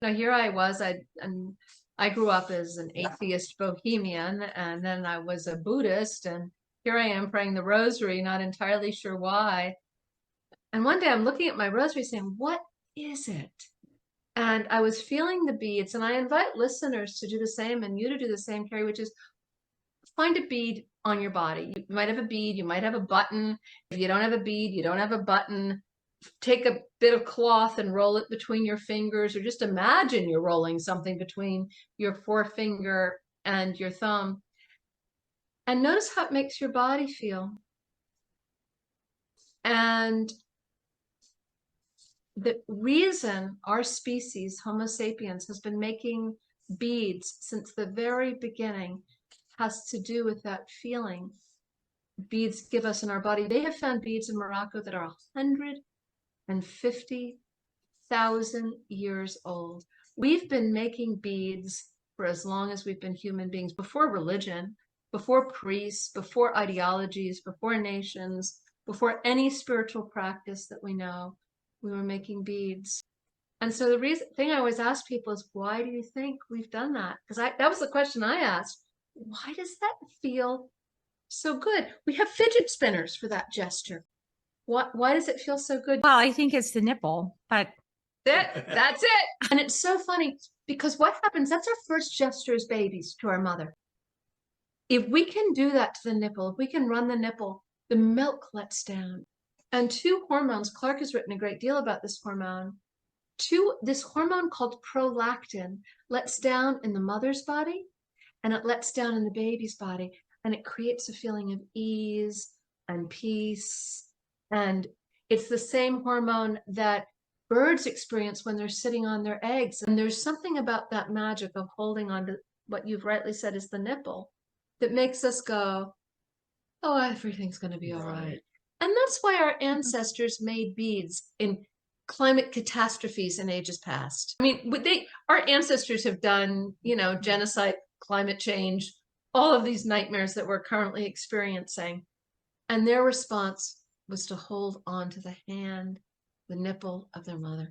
Now here I was, and I grew up as an atheist bohemian, and then I was a Buddhist, and here I am praying the rosary, not entirely sure why. And one day I'm looking at my rosary saying, what is it? And I was feeling the beads, and I invite listeners to do the same and you to do the same, Carrie, which is find a bead on your body. You might have a bead, you might have a button. If you don't have a bead, you don't have a button. Take a bit of cloth and roll it between your fingers, or just imagine you're rolling something between your forefinger and your thumb. And notice how it makes your body feel. And the reason our species, Homo sapiens, has been making beads since the very beginning has to do with that feeling beads give us in our body. They have found beads in Morocco that are 150,000 years old. We've been making beads for as long as we've been human beings, before religion, before priests, before ideologies, before nations, before any spiritual practice that we know. We were making beads. And so the thing I always ask people is, why do you think we've done that? Because that was the question I asked. Why does that feel so good? We have fidget spinners for that gesture. Why does it feel so good? Well, I think it's the nipple, but That's it. And it's so funny because what happens, that's our first gesture as babies to our mother. If we can do that to the nipple, if we can run the nipple, the milk lets down. And two hormones, Clark has written a great deal about this hormone. This hormone called prolactin lets down in the mother's body, and it lets down in the baby's body, and it creates a feeling of ease and peace. And it's the same hormone that birds experience when they're sitting on their eggs. And there's something about that magic of holding on to what you've rightly said is the nipple that makes us go, oh, everything's going to be all right. And that's why our ancestors made beads in climate catastrophes in ages past. I mean, our ancestors have done, genocide, climate change, all of these nightmares that we're currently experiencing. And their response was to hold on to the hand, the nipple of their mother.